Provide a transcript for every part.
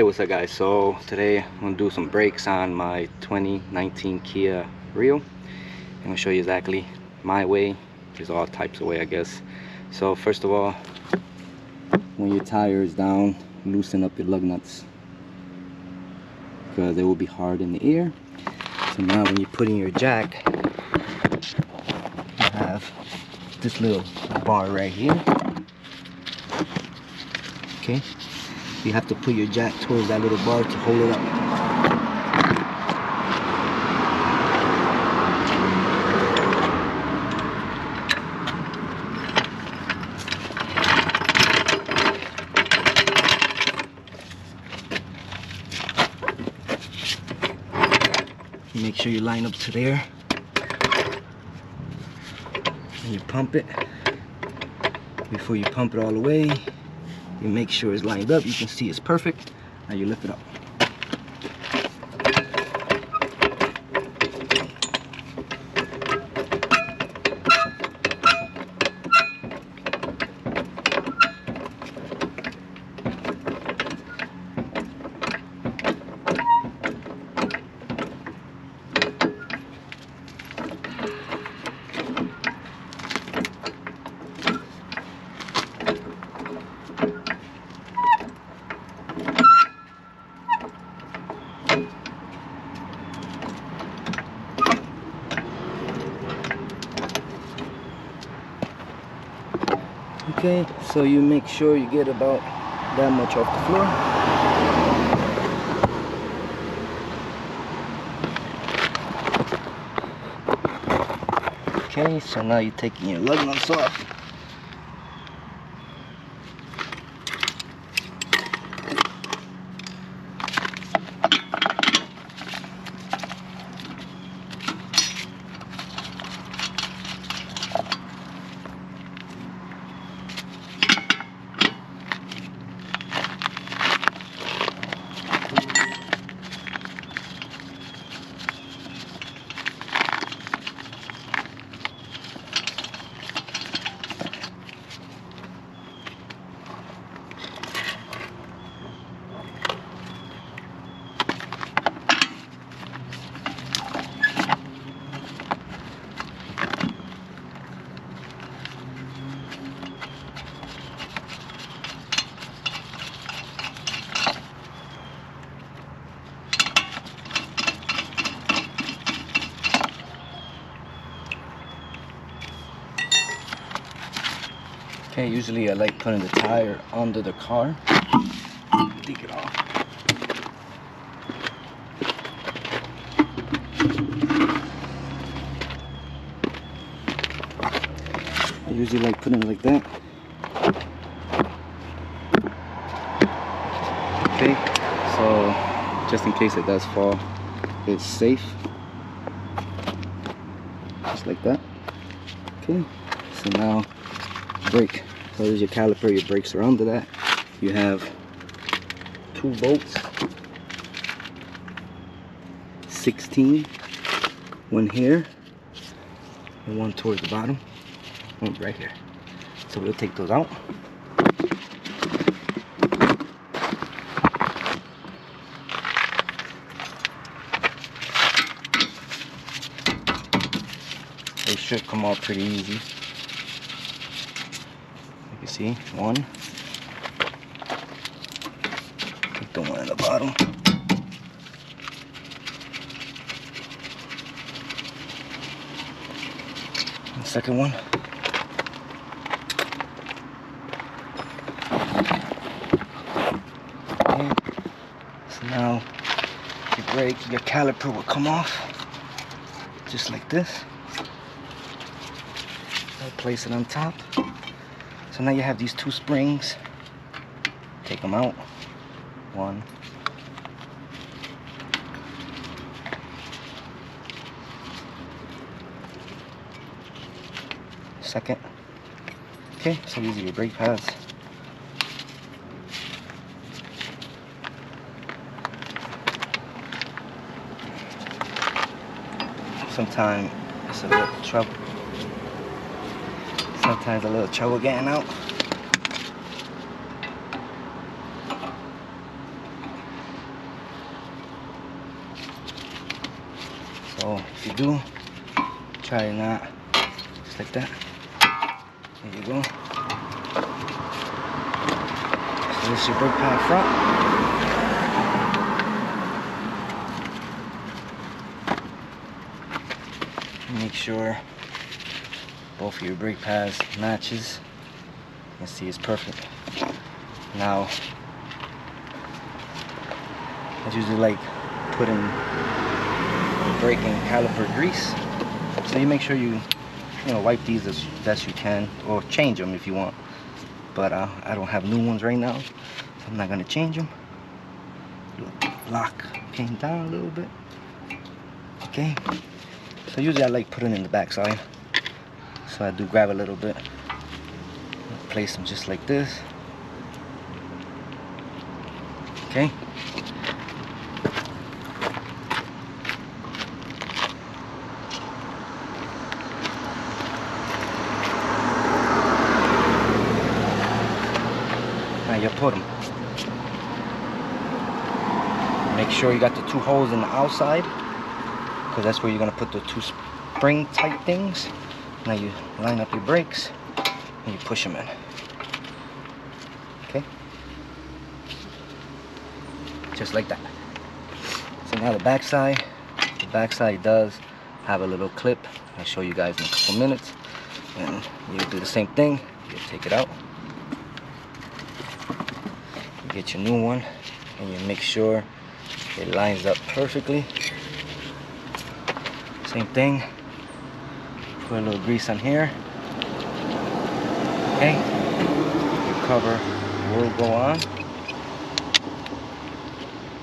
Hey, what's up guys? So today I'm gonna do some brakes on my 2019 Kia Rio. I'm gonna show you exactly my way. There's all types of way, I guess. So first of all, when your tire is down, loosen up your lug nuts because they will be hard in the air. So now when you put in your jack, you have this little bar right here. Okay, you have to put your jack towards that little bar to hold it up. Make sure you line up to there. And you pump it. Before you pump it all the way, you make sure it's lined up. You can see it's perfect. Now you lift it up. Okay, so you make sure you get about that much off the floor. Okay, so now you're taking your lug nuts off. Okay, usually I like putting the tire under the car. Take it off. I usually like putting it like that. Okay, so just in case it does fall, it's safe. Just like that. Okay, so now brake. So there's your caliper, your brakes are under that. You have 2 bolts, 16, one here and one towards the bottom, one right here. So we'll take those out. They should come out pretty easy. You see, one. Take the one at the bottom. And second one. Okay. So now your brake, your caliper will come off just like this. I'll place it on top. So now you have these 2 springs. Take them out. One. Second. Okay, so these are your brake pads. Sometimes it's a little trouble. Sometimes a little trouble getting out. you do, try to not, just like that. There you go. So this is your brake pad front. Make sure both of your brake pads matches. You can see it's perfect. Now, I usually like putting brake and caliper grease. So you make sure you wipe these as best you can, or change them if you want. But I don't have new ones right now, so I'm not gonna change them. Lock came down a little bit. Okay. So usually I like putting it in the back side. So I do grab a little bit, place them just like this. Okay. Now you put them. Make sure you got the two holes in the outside, because that's where you're gonna put the two spring type things. Now you line up your brakes and you push them in. Okay? Just like that. So now the back side does have a little clip. I'll show you guys in a couple minutes. And you do the same thing. You take it out. You get your new one and you make sure it lines up perfectly. Same thing. Put a little grease on here. Okay. Your cover will go on.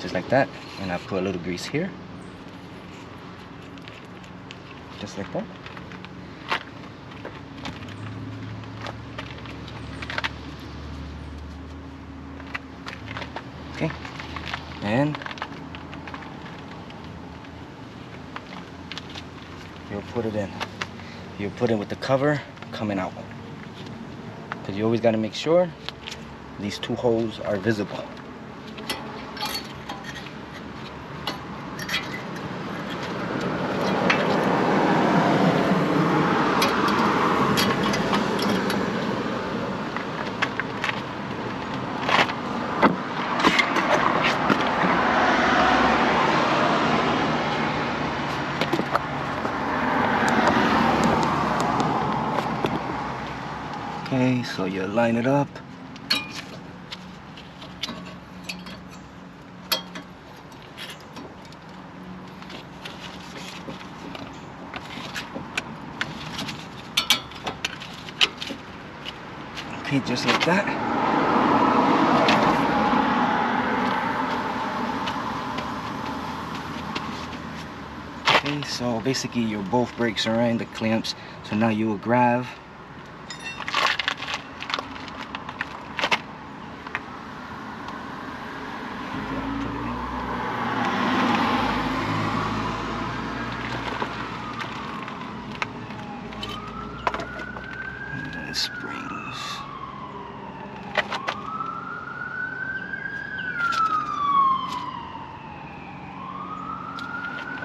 Just like that. And I put a little grease here. Just like that. Okay. And you'll put it in. You put it with the cover coming out, because you always got to make sure these two holes are visible. Okay, so you line it up. Okay, just like that. Okay, so basically your both brakes are in the clamps. So now you will grab springs.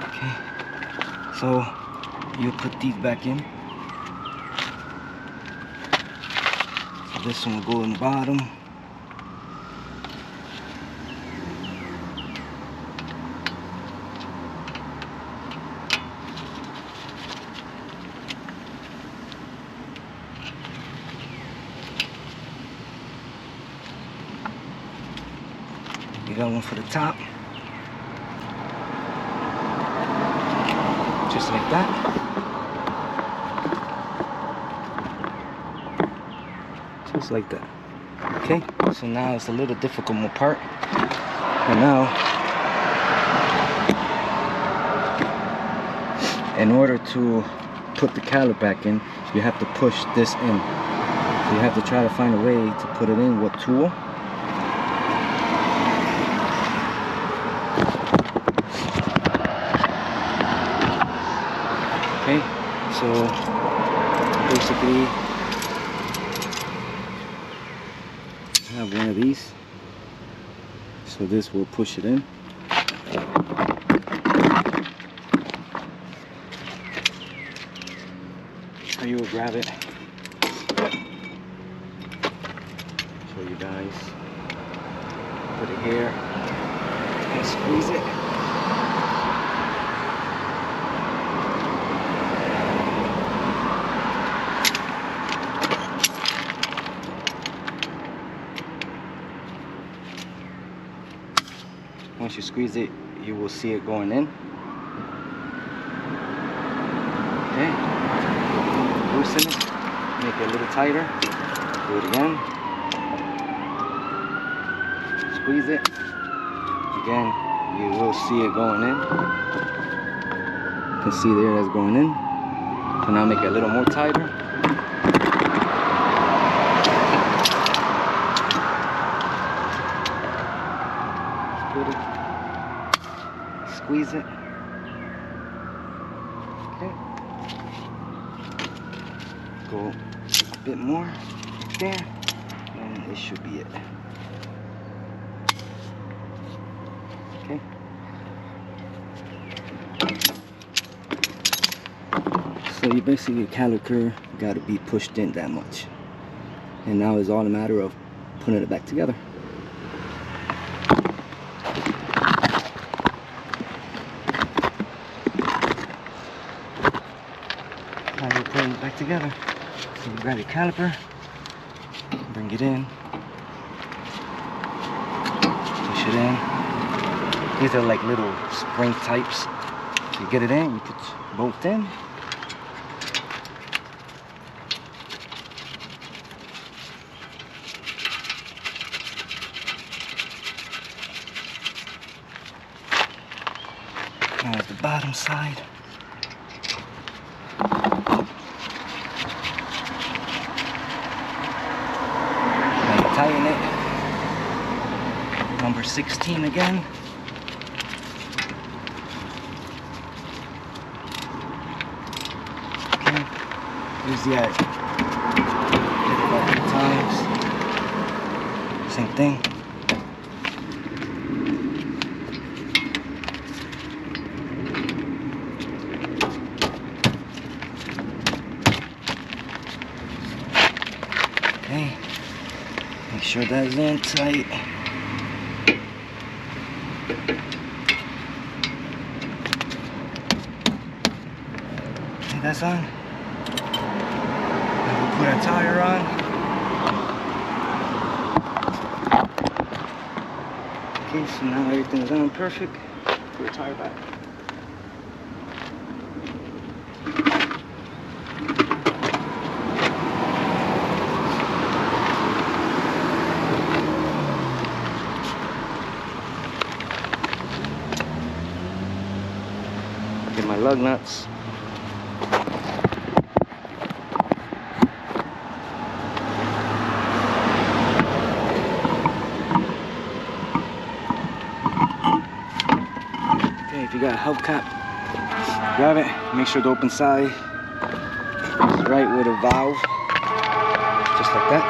Okay, so you put these back in. So this one will go in the bottom. You got one for the top. Just like that. Just like that. Okay, so now it's a little difficult part. And now, in order to put the caliper back in, you have to push this in. So you have to try to find a way to put it in with tool. Okay, so basically I have one of these, so this will push it in. grab it. Show you guys. Put it here and squeeze it. Once you squeeze it, you will see it going in. Okay. Loosen it. Make it a little tighter. Do it again. Squeeze it. Again, you will see it going in. You can see there that's going in. So now make it a little more tighter. Put it. Squeeze it. Okay. Go a bit more right there, and it should be it. Okay. So you basically, your caliper got to be pushed in that much, and now it's all a matter of putting it back together. Now you're putting it back together. So you grab your caliper, bring it in, push it in. These are like little spring types. So you get it in, you put both in. Now the bottom side. Tighten it. Number 16 again. Okay. Here's the edge. Hit it about 3 times. Same thing. Okay. Make sure that's in tight. Okay, that's on. Now we'll put our tire on. Okay, so now everything's on perfect. Put our tire back. Get my lug nuts. Okay, if you got a hubcap, grab it. Make sure the open side is right with a valve, just like that.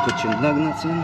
Put your lug nuts in.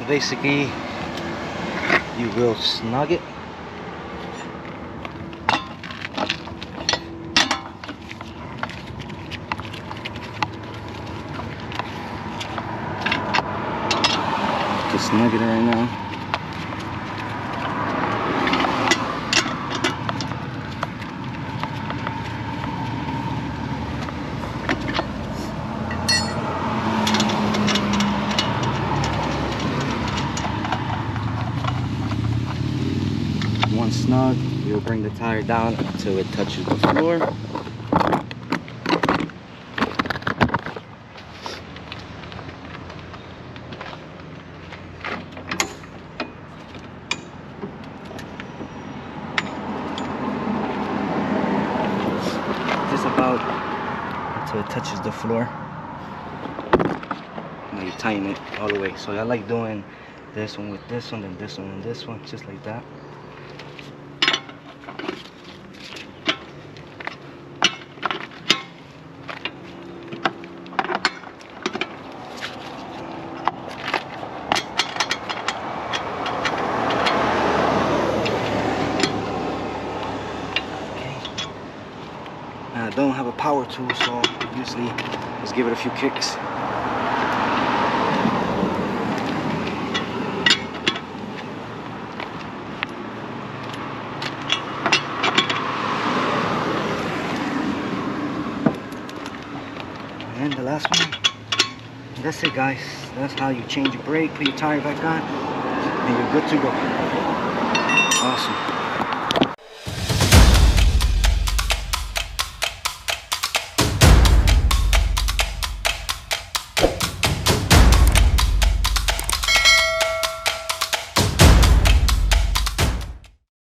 So basically, you will snug it. Just snug it right now. Once snug, you'll bring the tire down until it touches the floor. Just about until it touches the floor. Now you tighten it all the way. So I like doing this one with this one, then this one and this one, just like that. I don't have a power tool, so usually just give it a few kicks. And the last one. That's it, guys. That's how you change your brake, put your tire back on, and you're good to go. Awesome.